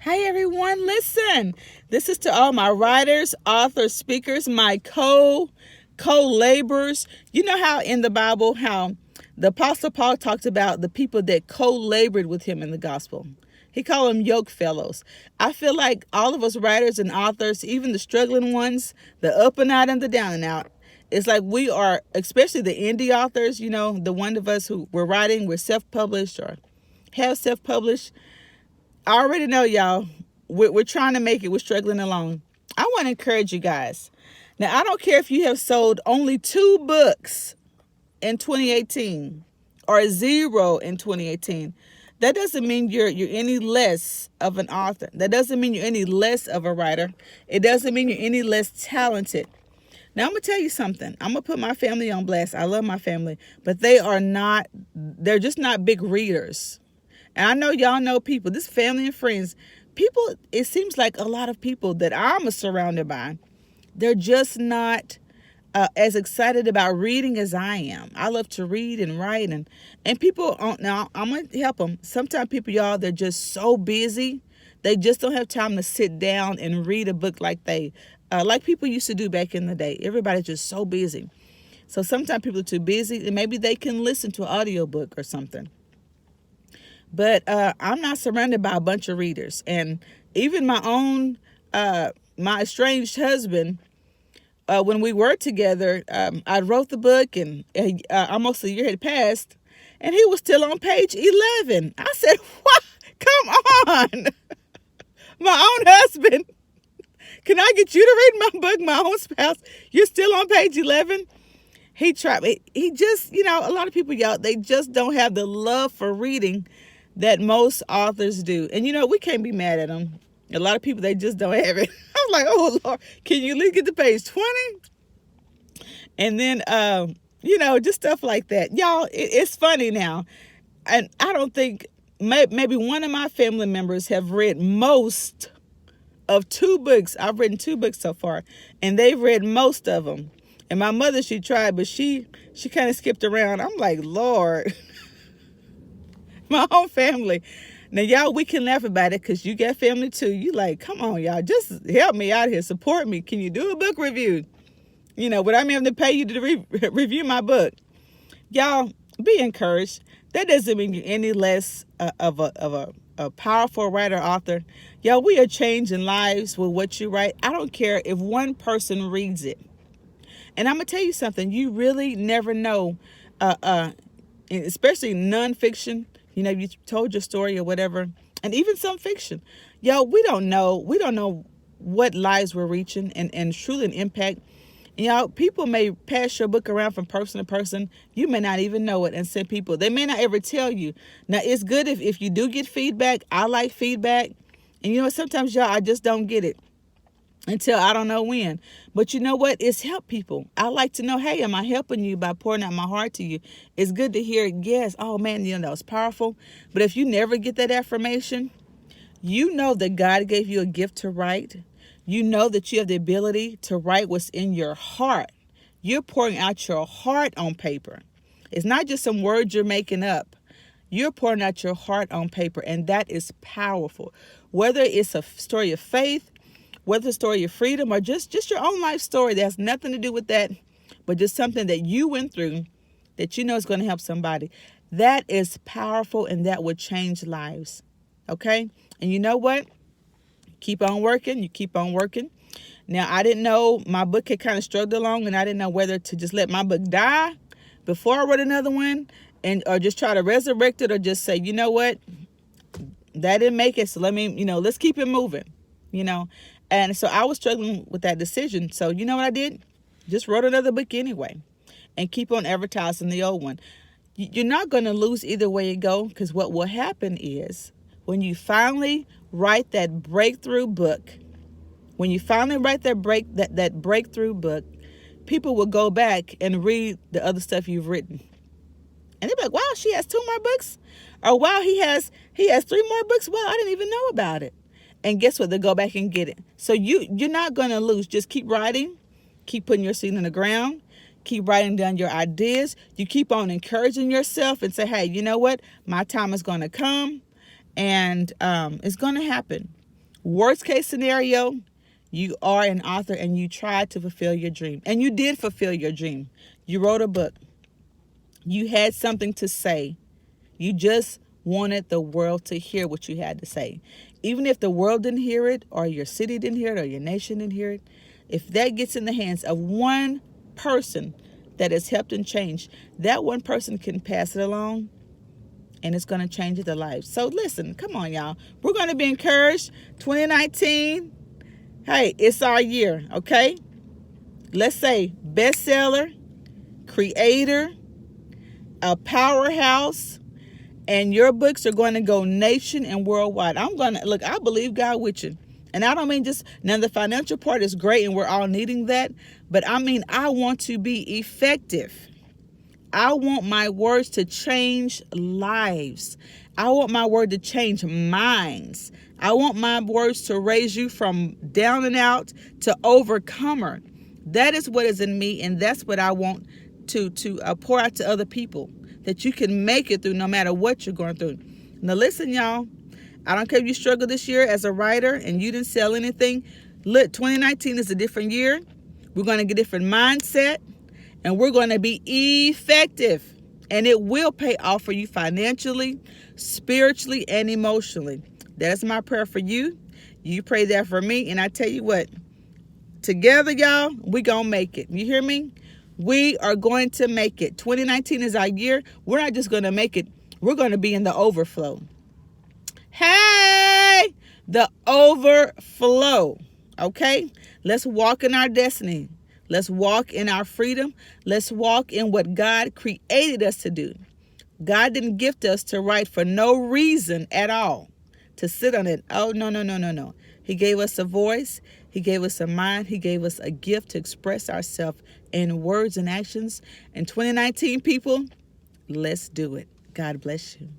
Hi everyone, listen. This is to all my writers, authors, speakers, my co-laborers. You know how in the Bible how the Apostle Paul talked about the people that co-labored with him in the gospel. He called them yoke fellows. I feel like all of us writers and authors, even the struggling ones, the up and out and the down and out, it's like we are, especially the indie authors, the one of us who we're writing, we're self-published or have self-published. I already know, y'all. We're trying to make it. We're struggling along. I want to encourage you guys. Now, I don't care if you have sold only 2 books in 2018 or 0 in 2018. That doesn't mean you're any less of an author. That doesn't mean you're any less of a writer. It doesn't mean you're any less talented. Now, I'm going to tell you something. I'm going to put my family on blast. I love my family, but they're just not big readers. And I know y'all know people, this family and friends, people, it seems like a lot of people that I'm surrounded by, they're just not as excited about reading as I am. I love to read and write and people, now I'm going to help them. Sometimes people, y'all, they're just so busy. They just don't have time to sit down and read a book like like people used to do back in the day. Everybody's just so busy. So sometimes people are too busy and maybe they can listen to an audiobook or something. But I'm not surrounded by a bunch of readers. And even my own, my estranged husband, when we were together, I wrote the book and almost a year had passed. And he was still on page 11. I said, what? Come on. My own husband. Can I get you to read my book, my own spouse? You're still on page 11? He tried. He just, a lot of people, y'all, they just don't have the love for reading that most authors do. And we can't be mad at them. A lot of people, they just don't have it. I was like, oh Lord, can you at least get to page 20? And then, just stuff like that. Y'all, it's funny now. And I don't think, maybe one of my family members have read most of 2 books. I've written 2 books so far. And they've read most of them. And my mother, she tried, but she kind of skipped around. I'm like, Lord. My own family. Now, y'all, we can laugh about it because you got family too. You like, come on, y'all, just help me out here. Support me. Can you do a book review? Would I be able to pay you to review my book? Y'all, be encouraged. That doesn't mean you're any less of a powerful writer, author. Y'all, we are changing lives with what you write. I don't care if one person reads it. And I'm going to tell you something. You really never know, especially nonfiction. You told your story or whatever, and even some fiction. Y'all, we don't know what lives we're reaching and truly an impact. Y'all, people may pass your book around from person to person. You may not even know it, and some people, they may not ever tell you. Now, it's good if you do get feedback. I like feedback. And sometimes, y'all, I just don't get it until I don't know when. But you know what? It's help people. I like to know, hey, am I helping you by pouring out my heart to you? It's good to hear, yes, oh man, that was powerful. But if you never get that affirmation, you know that God gave you a gift to write. You know that you have the ability to write what's in your heart. You're pouring out your heart on paper. It's not just some words you're making up. You're pouring out your heart on paper, and that is powerful. Whether it's a story of faith, whether it's a story of freedom, or just your own life story that has nothing to do with that, but just something that you went through that is going to help somebody. That is powerful, and that would change lives. Okay? And you know what? Keep on working. You keep on working. Now, I didn't know my book had kind of struggled along, and I didn't know whether to just let my book die before I wrote another one, or just try to resurrect it, or just say, you know what? That didn't make it, so let's keep it moving, And so I was struggling with that decision. So you know what I did? Just wrote another book anyway and keep on advertising the old one. You're not going to lose either way you go, because what will happen is when you finally write that breakthrough book, that breakthrough book, people will go back and read the other stuff you've written. And they'll be like, wow, she has 2 more books. Or wow, he has 3 more books. Wow, I didn't even know about it. And guess what? They'll go back and get it. So you're not going to lose. Just keep writing. Keep putting your seed in the ground. Keep writing down your ideas. You keep on encouraging yourself and say, hey, you know what? My time is going to come, and it's going to happen. Worst case scenario, you are an author and you tried to fulfill your dream. And you did fulfill your dream. You wrote a book. You had something to say. You just wanted the world to hear what you had to say. Even if the world didn't hear it, or your city didn't hear it, or your nation didn't hear it, if that gets in the hands of one person that has helped and changed, that one person can pass it along, and it's going to change their life. So listen, come on, y'all. We're going to be encouraged. 2019, hey, it's our year, okay? Let's say bestseller, creator, a powerhouse, and your books are going to go nation and worldwide. I believe God with you. And I don't mean just, now the financial part is great and we're all needing that, but I mean, I want to be effective. I want my words to change lives. I want my word to change minds. I want my words to raise you from down and out to overcomer. That is what is in me, and that's what I want to pour out to other people, that you can make it through no matter what you're going through. Now listen, y'all, I don't care if you struggle this year as a writer and you didn't sell anything. Look, 2019 is a different year. We're going to get a different mindset, and we're going to be effective, and it will pay off for you financially, spiritually, and emotionally. That's my prayer for you. You pray that for me, and I tell you what, together, y'all, we gonna make it. You hear me? We are going to make it. 2019 is our year. We're not just going to make it. We're going to be in the overflow. Hey, the overflow. Okay? Let's walk in our destiny. Let's walk in our freedom. Let's walk in what God created us to do. God didn't gift us to write for no reason at all, to sit on it. Oh, no. He gave us a voice. He gave us a mind. He gave us a gift to express ourselves in words and actions. In 2019, people, let's do it. God bless you.